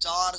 4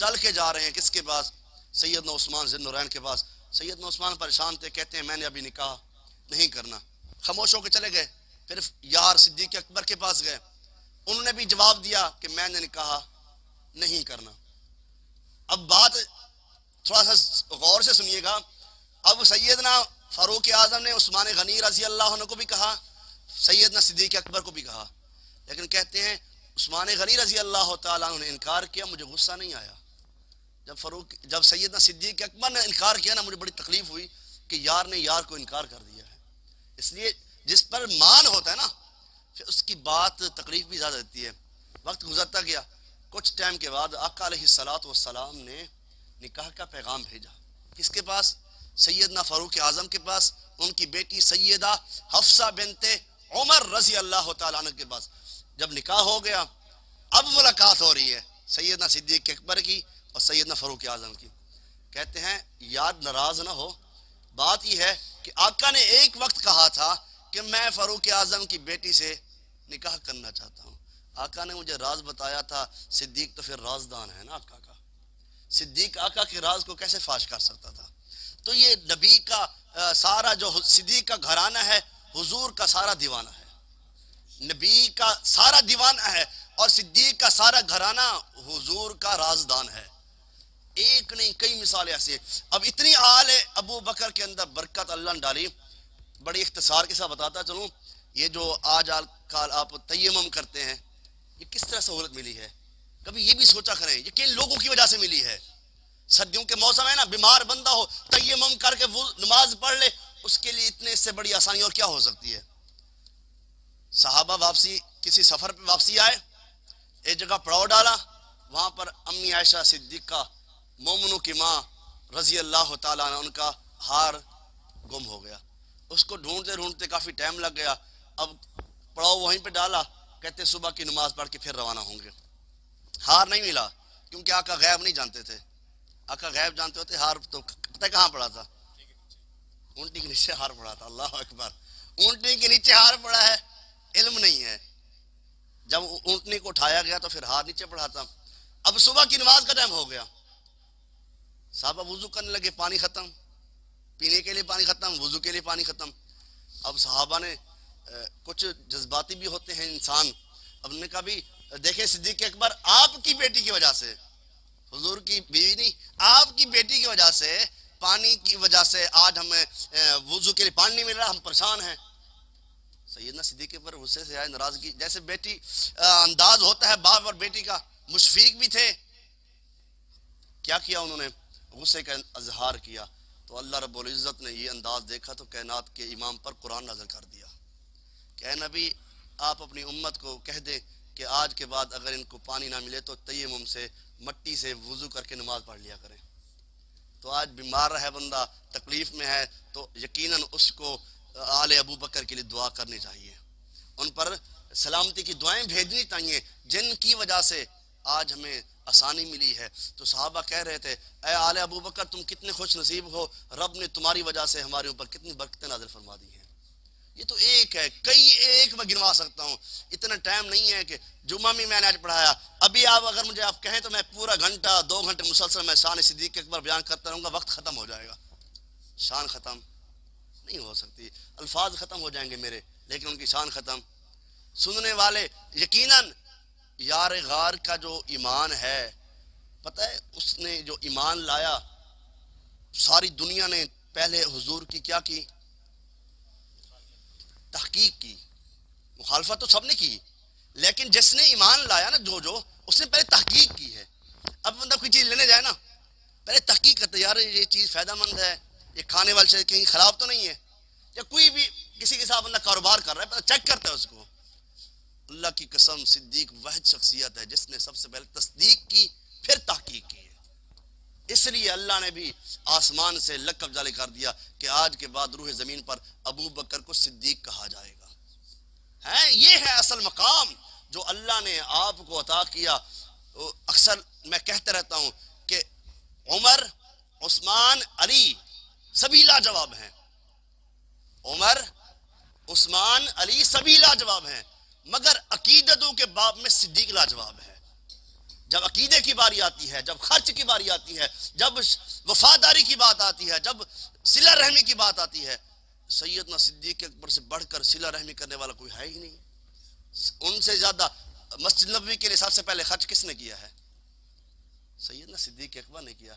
چل کے جا رہے ہیں کس کے پاس؟ سیدنا عثمان ذی النورین کے پاس۔ سیدنا عثمان پریشان تھے، کہتے ہیں میں نے ابھی نکاح نہیں کرنا، خاموش ہو کے چلے گئے۔ پھر یار صدیق اکبر کے پاس گئے، انہوں نے بھی جواب دیا کہ میں نے نکاح نہیں کرنا۔ اب بات تھوڑا سا غور سے سنیے گا، اب سیدنا فاروق اعظم نے عثمان غنی رضی اللہ عنہ کو بھی کہا، سیدنا صدیق اکبر کو بھی کہا، لیکن کہتے ہیں عثمان غنی رضی اللہ تعالیٰ عنہ نے انکار کیا، مجھے غصہ نہیں آیا۔ جب سیدنا صدیق اکبر نے انکار کیا نا، مجھے بڑی تکلیف ہوئی کہ یار نے یار کو انکار کر دیا ہے۔ اس لیے جس پر مان ہوتا ہے نا، پھر اس کی بات تکلیف بھی زیادہ دیتی ہے۔ وقت گزرتا گیا، کچھ ٹائم کے بعد آقا علیہ السلام نے نکاح کا پیغام بھیجا، کس کے پاس؟ سیدنا فاروق اعظم کے پاس، ان کی بیٹی سیدہ حفصہ بنت عمر رضی اللہ تعالیٰ عنہ کے پاس۔ جب نکاح ہو گیا، اب ملاقات ہو رہی ہے سیدنا صدیق اکبر کی اور سیدنا فاروق اعظم کی۔ کہتے ہیں یاد ناراض نہ ہو، بات یہ ہے کہ آقا نے ایک وقت کہا تھا کہ میں فاروق اعظم کی بیٹی سے نکاح کرنا چاہتا ہوں، آقا نے مجھے راز بتایا تھا۔ صدیق تو پھر رازدان ہے نا آقا کا، صدیق آقا کے راز کو کیسے فاش کر سکتا تھا؟ تو یہ نبی کا سارا جو صدیق کا گھرانہ ہے، حضور کا سارا دیوانہ ہے، نبی کا سارا دیوانہ ہے، اور صدیق کا سارا گھرانہ حضور کا رازدان ہے۔ ایک نہیں کئی مثالیں ایسی ہیں۔ اب اتنی آل ابو بکر کے اندر برکت اللہ نے ڈالی۔ بڑی اختصار کے ساتھ بتاتا چلوں، یہ جو آج کل آپ تیمم کرتے ہیں، یہ کس طرح سہولت ملی ہے؟ کبھی یہ بھی سوچا کریں یہ کن لوگوں کی وجہ سے ملی ہے؟ سردیوں کے موسم ہے نا، بیمار بندہ ہو تیمم کر کے وہ نماز پڑھ لے، اس کے لیے اتنے اس سے بڑی آسانی اور کیا ہو سکتی ہے؟ صحابہ واپسی کسی سفر پہ واپسی آئے، ایک جگہ پڑاؤ ڈالا، وہاں پر امی عائشہ صدیقہ مومنوں کی ماں رضی اللہ تعالیٰ عنہ، ان کا ہار گم ہو گیا۔ اس کو ڈھونڈتے ڈھونڈتے کافی ٹائم لگ گیا۔ اب پڑاؤ وہیں پہ ڈالا، کہتے صبح کی نماز پڑھ کے پھر روانہ ہوں گے۔ ہار نہیں ملا، کیونکہ آقا غیب نہیں جانتے تھے۔ آقا غیب جانتے ہوتے، ہار تو پتہ کہاں پڑا تھا؟ اونٹی کے نیچے ہار پڑا تھا۔ اللہ اکبر، اونٹی کے نیچے ہار پڑا ہے، علم نہیں ہے۔ جب اونٹنی کو اٹھایا گیا تو پھر ہار نیچے پڑا تھا۔ اب صبح کی نماز کا ٹائم ہو گیا، صحابہ وضو کرنے لگے، پانی ختم، پینے کے لیے پانی ختم، وضو کے لیے پانی ختم۔ اب صحابہ نے کچھ جذباتی بھی ہوتے ہیں انسان، اب نے کہا بھی دیکھیں صدیق اکبر، آپ کی بیٹی کی وجہ سے، حضور کی بیوی نہیں، آپ کی بیٹی کی وجہ سے، پانی کی وجہ سے آج ہمیں وضو کے لیے پانی نہیں مل رہا، ہم پریشان ہیں۔ سیدنا صدیق اکبر غصے سے آئے، ناراضگی، جیسے بیٹی انداز ہوتا ہے باپ اور بیٹی کا، مشفق بھی تھے۔ کیا کیا انہوں نے؟ غصے کا اظہار کیا۔ تو اللہ رب العزت نے یہ انداز دیکھا تو کائنات کے امام پر قرآن نازل کر دیا کہ اے نبی، آپ اپنی امت کو کہہ دیں کہ آج کے بعد اگر ان کو پانی نہ ملے تو تیمم سے، مٹی سے وضو کر کے نماز پڑھ لیا کریں۔ تو آج بیمار ہے بندہ، تکلیف میں ہے، تو یقیناً اس کو آل ابو بکر کے لیے دعا کرنی چاہیے، ان پر سلامتی کی دعائیں بھیجنی چاہیے، جن کی وجہ سے آج ہمیں آسانی ملی ہے۔ تو صحابہ کہہ رہے تھے اے آل ابو بکر، تم کتنے خوش نصیب ہو، رب نے تمہاری وجہ سے ہمارے اوپر کتنی برکتیں نازل فرما دی ہیں۔ یہ تو ایک ہے، کئی ایک میں گنوا سکتا ہوں، اتنا ٹائم نہیں ہے کہ جمعہ میں نے آج پڑھایا۔ ابھی آپ اگر مجھے آپ کہیں تو میں پورا گھنٹہ 2 گھنٹے مسلسل میں شان صدیق اکبر بیان کرتا رہوں گا، وقت ختم ہو جائے گا، شان ختم نہیں ہو سکتی، الفاظ ختم ہو جائیں گے میرے، لیکن ان کی شان ختم۔ سننے والے یقیناً یار غار کا جو ایمان ہے، پتہ ہے اس نے جو ایمان لایا، ساری دنیا نے پہلے حضور کی کیا کی؟ تحقیق کی، مخالفت تو سب نے کی، لیکن جس نے ایمان لایا نا، جو اس نے پہلے تحقیق کی ہے۔ اب بندہ کوئی چیز لینے جائے نا، پہلے تحقیق کرتا ہے، یار یہ چیز فائدہ مند ہے، یہ کھانے والے سے کہیں خراب تو نہیں ہے، یا کوئی بھی کسی کے ساتھ بندہ کاروبار کر رہا ہے پہلے چیک کرتا ہے اس کو۔ اللہ کی قسم، صدیق واحد شخصیت ہے جس نے سب سے پہلے تصدیق کی پھر تحقیق کی ہے۔ اس لیے اللہ نے بھی آسمان سے لقب جاری کر دیا کہ آج کے بعد روح زمین پر ابو بکر کو صدیق کہا جائے گا۔ یہ ہے اصل مقام جو اللہ نے آپ کو عطا کیا۔ اکثر میں کہتا رہتا ہوں کہ عمر، عثمان، علی سبھی لاجواب ہیں، عمر، عثمان، علی سبھی لاجواب ہیں، مگر عقیدتوں کے باب میں صدیق لاجواب ہے۔ جب عقیدے کی باری آتی ہے، جب خرچ کی باری آتی ہے، جب وفاداری کی بات آتی ہے، جب صلہ رحمی کی بات آتی ہے، سیدنا صدیق اکبر سے بڑھ کر صلہ رحمی کرنے والا کوئی ہے ہی نہیں۔ ان سے زیادہ مسجد نبوی کے لیے سب سے پہلے خرچ کس نے کیا ہے؟ سیدنا صدیق اکبر نے کیا۔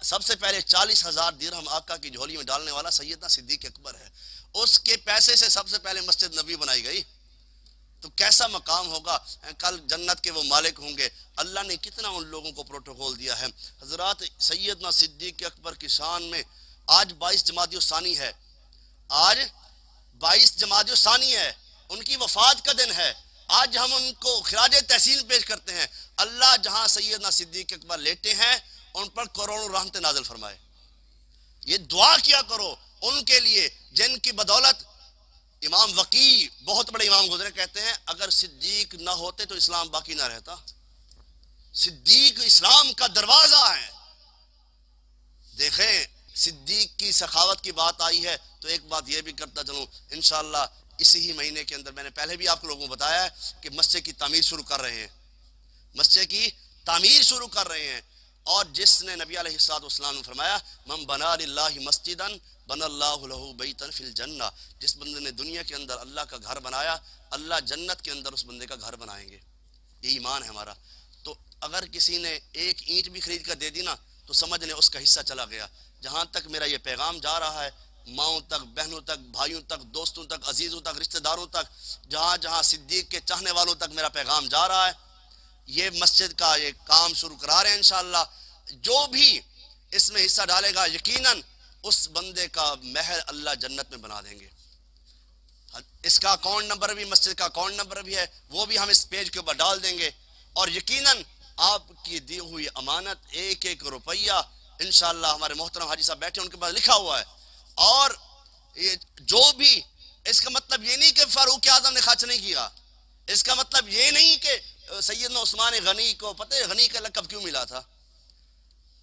سب سے پہلے 40,000 درہم آقا کی جھولی میں ڈالنے والا سیدنا صدیق اکبر ہے۔ اس کے پیسے سے سب سے پہلے مسجد نبوی بنائی گئی۔ تو کیسا مقام ہوگا، کل جنت کے وہ مالک ہوں گے۔ اللہ نے کتنا ان لوگوں کو پروٹوکول دیا ہے۔ حضرات، سیدنا صدیق اکبر کی شان میں آج 22 جمادی الثانی ہے، آج 22 جمادی الثانی ہے، ان کی وفات کا دن ہے۔ آج ہم ان کو خراج تحسین پیش کرتے ہیں۔ اللہ جہاں سیدنا صدیق اکبر لیٹے ہیں ان پر کروڑوں رحمتیں نازل فرمائے۔ یہ دعا کیا کرو ان کے لیے جن کی بدولت امام وقی بہت بڑے امام گزرے کہتے ہیں اگر صدیق نہ ہوتے تو اسلام باقی نہ رہتا۔ صدیق اسلام کا دروازہ ہے۔ دیکھیں صدیق کی سخاوت کی بات آئی ہے تو ایک بات یہ بھی کرتا چلوں، انشاءاللہ اسی ہی مہینے کے اندر میں نے پہلے بھی آپ لوگوں کو بتایا ہے کہ مسجد کی تعمیر شروع کر رہے ہیں، مسجد کی تعمیر شروع کر رہے ہیں۔ اور جس نے نبی علیہ الصلوۃ نے فرمایا من بنا للہ مسجدا بنا اللہ لہ بیتا فی الجنہ، جس بندے نے دنیا کے اندر اللہ کا گھر بنایا اللہ جنت کے اندر اس بندے کا گھر بنائیں گے۔ یہ ایمان ہے ہمارا۔ تو اگر کسی نے ایک اینٹ بھی خرید کر دے دی نا تو سمجھ لیں اس کا حصہ چلا گیا۔ جہاں تک میرا یہ پیغام جا رہا ہے، ماؤں تک، بہنوں تک، بھائیوں تک، دوستوں تک، عزیزوں تک، رشتہ داروں تک، جہاں جہاں صدیق کے چاہنے والوں تک میرا پیغام جا رہا ہے، یہ مسجد کا یہ کام شروع کرا رہے ہیں انشاءاللہ۔ جو بھی اس میں حصہ ڈالے گا یقیناً اس بندے کا محل اللہ جنت میں بنا دیں گے۔ اس کا اکاؤنٹ نمبر بھی، مسجد کا اکاؤنٹ نمبر بھی ہے، وہ بھی ہم اس پیج کے اوپر ڈال دیں گے۔ اور یقیناً آپ کی دی ہوئی امانت ایک ایک روپیہ انشاءاللہ ہمارے محترم حاجی صاحب بیٹھے ان کے پاس لکھا ہوا ہے۔ اور یہ جو بھی، اس کا مطلب یہ نہیں کہ فاروق اعظم نے خرچ نہیں کیا، اس کا مطلب یہ نہیں کہ سیدنا عثمان غنی کو پتہ ہے غنی کا لقب کیوں ملا تھا؟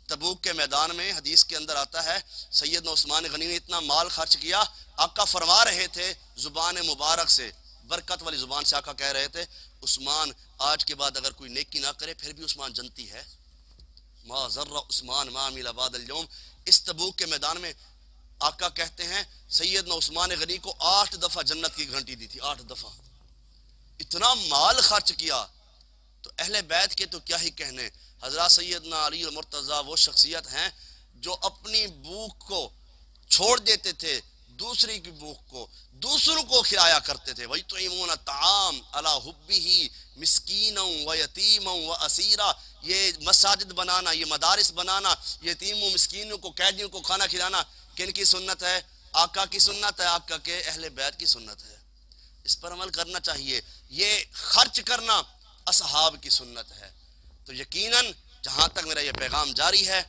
تبوک کے میدان میں حدیث کے اندر آتا ہے سیدنا عثمان غنی نے اتنا مال خرچ کیا، آقا فرما رہے تھے زبان مبارک سے، برکت والی زبان سے آقا کہہ رہے تھے عثمان آج کے بعد اگر کوئی نیکی نہ کرے پھر بھی عثمان جنتی ہے، ما ذر عثمان ما عمل بعد اليوم۔ اس تبوک کے میدان میں آقا کہتے ہیں سیدنا عثمان غنی کو 8 دفعہ جنت کی گھنٹی دی تھی، 8 دفعہ، اتنا مال خرچ کیا۔ تو اہل بیت کے تو کیا ہی کہنے۔ حضرات سیدنا علی المرتضیٰ وہ شخصیت ہیں جو اپنی بھوک کو چھوڑ دیتے تھے، دوسری کی بھوک کو دوسروں کو کھلایا کرتے تھے۔ وَيُطْعِمُونَ الطَّعَامَ عَلَىٰ حُبِّهِ مِسْكِينًا وَيَتِيمًا وَأَسِيرًا۔ یہ مساجد بنانا، یہ مدارس بنانا، یتیموں مسکینوں کو، قیدیوں کو کھانا کھلانا کن کی سنت ہے؟ آقا کی سنت ہے، آقا کے اہل بیت کی سنت ہے۔ اس پر عمل کرنا چاہیے۔ یہ خرچ کرنا اصحاب کی سنت ہے۔ تو یقیناً جہاں تک میرا یہ پیغام جاری ہے،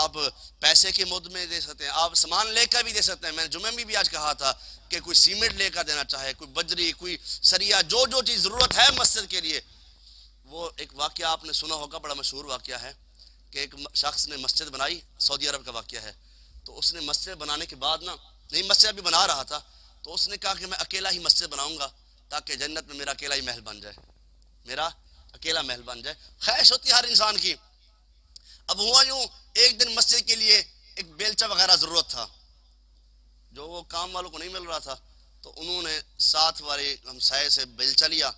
آپ پیسے کے مد میں دے سکتے ہیں، آپ سامان لے کر بھی دے سکتے ہیں۔ میں نے جمعہ میں بھی آج کہا تھا کہ کوئی سیمنٹ لے کر دینا چاہے، کوئی بجری، کوئی سریا، جو چیز ضرورت ہے مسجد کے لیے۔ وہ ایک واقعہ آپ نے سنا ہوگا، بڑا مشہور واقعہ ہے کہ ایک شخص نے مسجد بنائی، سعودی عرب کا واقعہ ہے۔ تو اس نے مسجد بنانے کے بعد مسجد بھی بنا رہا تھا، تو اس نے کہا کہ میں اکیلا ہی مسجد بناؤں گا تاکہ جنت میں میرا اکیلا ہی محل بن جائے، میرا اکیلا محل بن جائے۔ خواہش ہوتی ہے ہر انسان کی۔ اب ہوا یوں، ایک دن مسجد کے لیے ایک بیلچہ وغیرہ ضرورت تھا جو وہ کام والوں کو نہیں مل رہا تھا، تو انہوں نے ساتھ والے ہمسائے سے بیلچہ لیا۔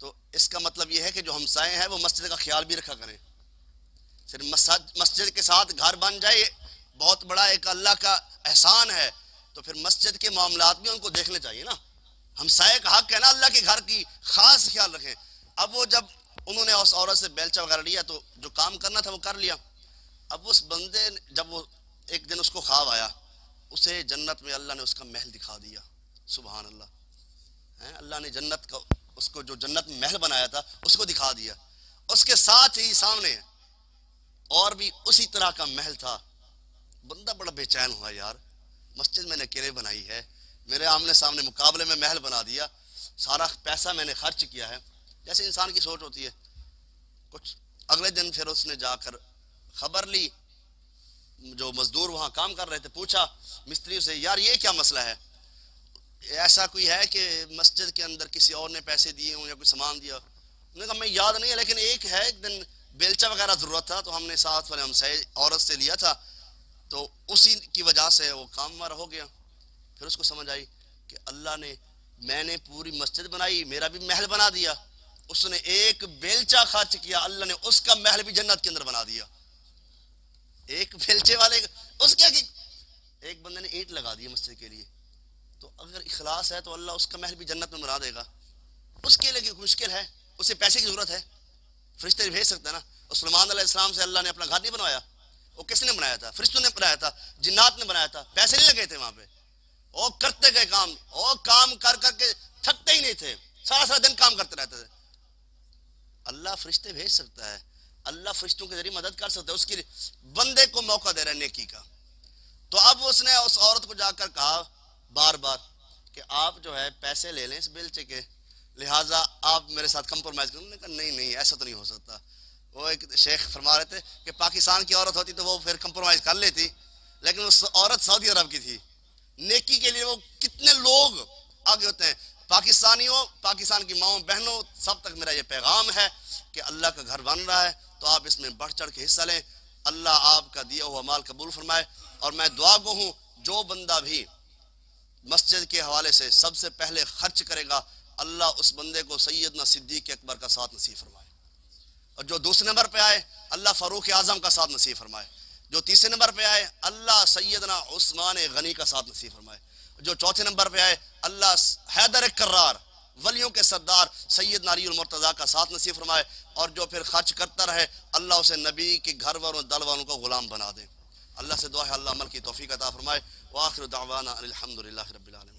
تو اس کا مطلب یہ ہے کہ جو ہمسائے ہیں وہ مسجد کا خیال بھی رکھا کریں۔ صرف مسجد کے ساتھ گھر بن جائے بہت بڑا ایک اللہ کا احسان ہے، تو پھر مسجد کے معاملات بھی ان کو دیکھنے چاہیے نا۔ ہمسائے کا حق ہے نا اللہ کے گھر کی خاص خیال رکھیں۔ اب وہ جب انہوں نے اس عورت سے بیلچہ وغیرہ لیا تو جو کام کرنا تھا وہ کر لیا۔ اب اس بندے جب وہ ایک دن اس کو خواب آیا، اسے جنت میں اللہ نے اس کا محل دکھا دیا۔ سبحان اللہ، اللہ نے جنت کا اس کو جو جنت میں محل بنایا تھا اس کو دکھا دیا۔ اس کے ساتھ ہی سامنے اور بھی اسی طرح کا محل تھا۔ بندہ بڑا بے چین ہوا، یار مسجد میں نے اکیلے بنائی ہے، میرے آمنے سامنے مقابلے میں محل بنا دیا، سارا پیسہ میں نے خرچ کیا ہے۔ جیسے انسان کی سوچ ہوتی ہے۔ کچھ اگلے دن پھر اس نے جا کر خبر لی، جو مزدور وہاں کام کر رہے تھے، پوچھا مستری سے یار یہ کیا مسئلہ ہے، ایسا کوئی ہے کہ مسجد کے اندر کسی اور نے پیسے دیے ہوں یا کوئی سامان دیا؟ انہوں نے کہا میں یاد نہیں ہے، لیکن ایک دن بیلچا وغیرہ ضرورت تھا تو ہم نے ساتھ والے ہمسائے عورت سے لیا تھا، تو اسی کی وجہ سے وہ کام ہمارا ہو گیا۔ پھر اس کو سمجھ آئی کہ اللہ نے، میں نے پوری مسجد بنائی، میرا بھی محل بنا دیا، اس نے ایک بیلچا خرچ کیا، اللہ نے اس کا محل بھی جنت کے اندر بنا دیا۔ ایک بیلچے والے اس کیا کہ ایک بندے نے اینٹ لگا دی مسجد کے لیے، تو اگر اخلاص ہے تو اللہ اس کا محل بھی جنت میں بنا دے گا۔ اس کے لیے مشکل ہے، اسے پیسے کی ضرورت ہے، فرشتے بھیج سکتا ہے نا۔ اور سلیمان علیہ السلام سے اللہ نے اپنا گھر نہیں بنوایا، وہ کس نے بنایا تھا؟ فرشتوں نے بنایا تھا، جنات نے بنایا تھا، پیسے نہیں لگے تھے وہاں پہ، وہ کرتے گئے کام، وہ کام کر کر کے تھکتے ہی نہیں تھے، سارا سارا دن کام کرتے رہتے تھے۔ اللہ فرشتے بھیج سکتا ہے، اللہ فرشتوں کے ذریعے مدد کر سکتا ہے، اس کی بندے کو موقع دے رہا ہے نیکی کا۔ تو اب اس نے اس عورت کو جا کر کہا بار بار کہ آپ جو ہے پیسے لے لیں اس بیلچے کے، لہٰذا آپ میرے ساتھ کمپرومائز کریں۔ انہوں نے کہا نہیں نہیں ایسا تو نہیں ہو سکتا۔ وہ ایک شیخ فرما رہے تھے کہ پاکستان کی عورت ہوتی تو وہ پھر کمپرومائز کر لیتی، لیکن اس عورت سعودی عرب کی تھی، نیکی کے لیے وہ کتنے لوگ آگے ہوتے ہیں۔ پاکستانیوں، پاکستان کی ماؤں بہنوں، سب تک میرا یہ پیغام ہے کہ اللہ کا گھر بن رہا ہے تو آپ اس میں بڑھ چڑھ کے حصہ لیں، اللہ آپ کا دیا ہوا مال قبول فرمائے۔ اور میں دعا گو ہوں جو بندہ بھی مسجد کے حوالے سے سب سے پہلے خرچ کرے گا، اللہ اس بندے کو سیدنا صدیق اکبر کا ساتھ نصیب فرمائے، اور جو دوسرے نمبر پہ آئے اللہ فاروق اعظم کا ساتھ نصیب فرمائے، جو تیسرے نمبر پہ آئے اللہ سیدنا عثمان غنی کا ساتھ نصیب فرمائے، جو چوتھے نمبر پہ آئے اللہ حیدر کرار ولیوں کے سردار سیدنا علی المرتضیٰ کا ساتھ نصیب فرمائے، اور جو پھر خرچ کرتا رہے اللہ اسے نبی کے گھر والوں دل والوں کو غلام بنا دے۔ اللہ سے دعا ہے اللہ عمل کی توفیق عطا فرمائے۔ وآخر دعوانا الحمدللہ رب العالمین۔